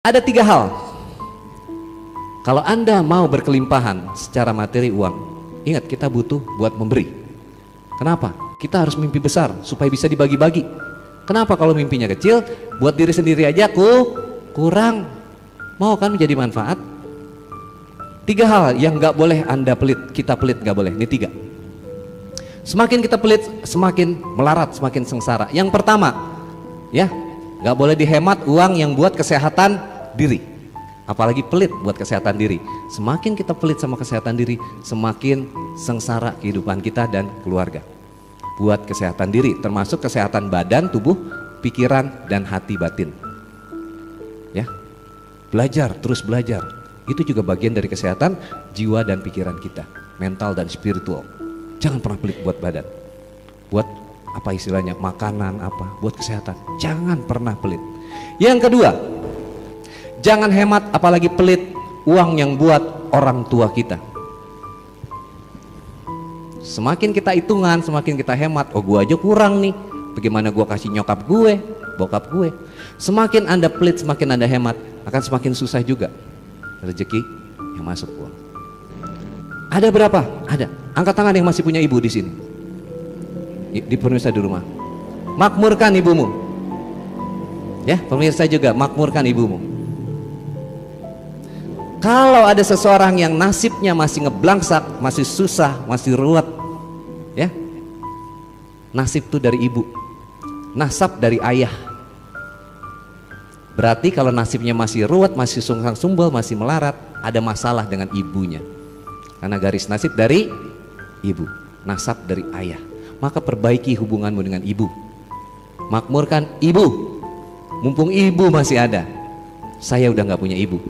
Ada 3 hal. Kalau Anda mau berkelimpahan secara materi uang, ingat kita butuh buat memberi. Kenapa? Kita harus mimpi besar supaya bisa dibagi-bagi. Kenapa kalau mimpinya kecil, buat diri sendiri aja kurang. Mau kan menjadi manfaat? 3 hal yang nggak boleh Anda pelit, kita pelit nggak boleh. Ini 3. Semakin kita pelit, semakin melarat, semakin sengsara. Yang pertama, ya, nggak boleh dihemat uang yang buat kesehatan diri, apalagi pelit buat kesehatan diri. Semakin kita pelit sama kesehatan diri, semakin sengsara kehidupan kita dan keluarga. Buat kesehatan diri, termasuk kesehatan badan, tubuh, pikiran, dan hati batin. Ya, belajar, terus belajar. Itu juga bagian dari kesehatan jiwa dan pikiran kita, mental dan spiritual. Jangan pernah pelit buat badan, buat apa istilahnya, makanan apa, buat kesehatan. Jangan pernah pelit. Yang kedua, jangan hemat apalagi pelit uang yang buat orang tua kita. Semakin kita hitungan, semakin kita hemat. Oh, gua aja kurang nih, bagaimana gua kasih nyokap gue, bokap gue. Semakin Anda pelit, semakin Anda hemat, akan semakin susah juga rezeki yang masuk uang. Ada berapa? Ada. Angkat tangan yang masih punya ibu di sini, di pemirsa di rumah. Makmurkan ibumu. Ya, pemirsa juga makmurkan ibumu. Kalau ada seseorang yang nasibnya masih ngeblangsak, masih susah, masih ruwet, ya, nasib itu dari ibu, nasab dari ayah. Berarti kalau nasibnya masih ruwet, masih sungsang sumbel, masih melarat, ada masalah dengan ibunya. Karena garis nasib dari ibu, nasab dari ayah. Maka perbaiki hubunganmu dengan ibu. Makmurkan ibu. Mumpung ibu masih ada. Saya udah nggak punya ibu.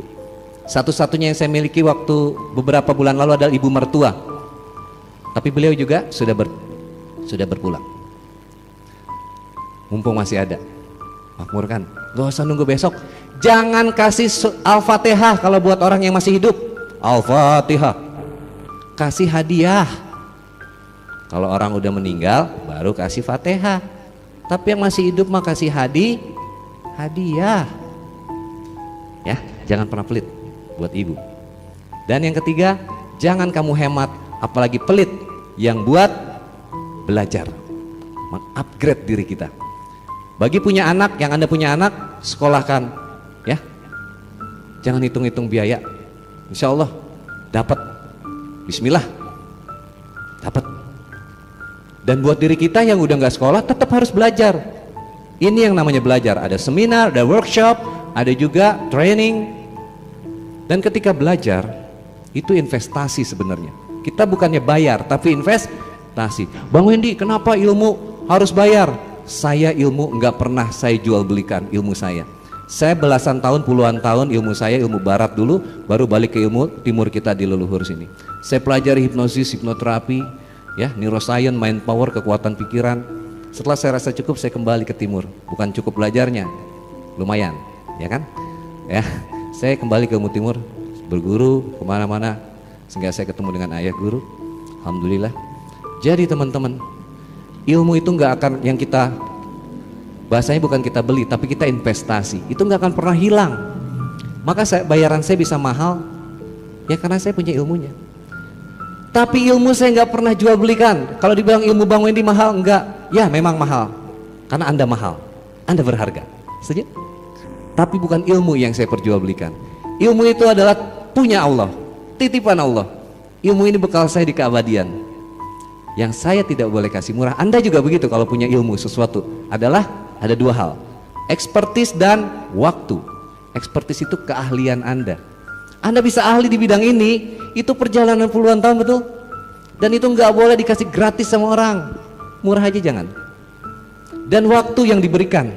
Satu-satunya yang saya miliki waktu beberapa bulan lalu adalah ibu mertua. Tapi beliau juga sudah berpulang. Mumpung masih ada, makmurkan. Gak usah nunggu besok. Jangan kasih Al-Fatihah kalau buat orang yang masih hidup. Al-Fatihah. Kasih hadiah. Kalau orang udah meninggal baru kasih Fatihah. Tapi yang masih hidup mah kasih hadiah. Ya, jangan pernah pelit buat ibu. Dan yang ketiga, jangan kamu hemat apalagi pelit yang buat belajar, mengupgrade diri kita. Bagi punya anak, yang Anda punya anak, sekolahkan, ya. Jangan hitung-hitung biaya. Insya Allah dapat. Bismillah, dapat. Dan buat diri kita yang udah nggak sekolah, tetap harus belajar. Ini yang namanya belajar. Ada seminar, ada workshop, ada juga training. Dan ketika belajar, itu investasi sebenarnya. Kita bukannya bayar, tapi investasi. Bang Wendy, kenapa ilmu harus bayar? Saya ilmu nggak pernah saya jual belikan ilmu saya. Saya belasan tahun, puluhan tahun ilmu saya ilmu barat dulu, baru balik ke ilmu timur kita di leluhur sini. Saya pelajari hipnosis, hipnoterapi, ya, neuroscience, mind power, kekuatan pikiran. Setelah saya rasa cukup, saya kembali ke timur. Bukan cukup belajarnya, lumayan, ya kan? Ya, saya kembali ke ilmu timur, berguru kemana-mana, sehingga saya ketemu dengan ayah guru. Alhamdulillah. Jadi teman-teman, ilmu itu nggak akan yang kita bahasanya bukan kita beli, tapi kita investasi. Itu nggak akan pernah hilang. Maka bayaran saya bisa mahal, ya karena saya punya ilmunya. Tapi ilmu saya nggak pernah jual belikan. Kalau dibilang ilmu Bang Wendy mahal, enggak. Ya memang mahal, karena Anda mahal, Anda berharga. Setuju? Tapi bukan ilmu yang saya perjualbelikan. Ilmu itu adalah punya Allah, titipan Allah. Ilmu ini bekal saya di keabadian, yang saya tidak boleh kasih murah. Anda juga begitu. Kalau punya ilmu sesuatu, adalah ada 2 hal, ekspertis dan waktu. Ekspertis itu keahlian Anda. Anda bisa ahli di bidang ini, itu perjalanan puluhan tahun, betul? Dan itu nggak boleh dikasih gratis sama orang, murah aja jangan. Dan waktu yang diberikan,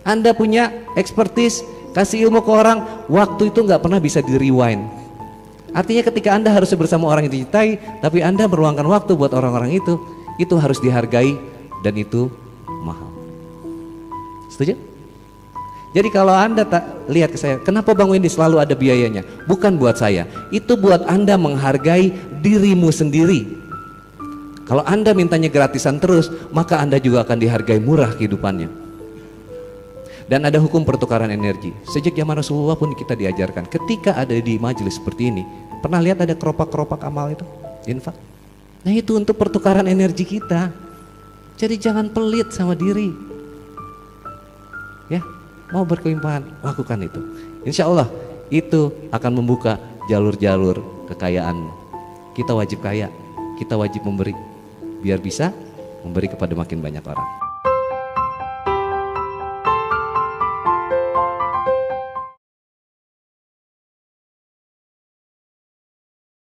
Anda punya ekspertis, kasih ilmu ke orang, waktu itu nggak pernah bisa di rewind. Artinya ketika Anda harus bersama orang yang dicintai, tapi Anda meluangkan waktu buat orang-orang itu harus dihargai dan itu mahal. Setuju? Jadi kalau Anda tak lihat ke saya, kenapa Bang Wendy selalu ada biayanya? Bukan buat saya, itu buat Anda menghargai dirimu sendiri. Kalau Anda mintanya gratisan terus, maka Anda juga akan dihargai murah kehidupannya. Dan ada hukum pertukaran energi. Sejak zaman Rasulullah pun kita diajarkan. Ketika ada di majelis seperti ini, pernah lihat ada keropak-keropak amal itu? Infak. Nah itu untuk pertukaran energi kita. Jadi jangan pelit sama diri. Ya, mau berkelimpahan, lakukan itu. Insya Allah itu akan membuka jalur-jalur kekayaan. Kita wajib kaya, kita wajib memberi. Biar bisa memberi kepada makin banyak orang.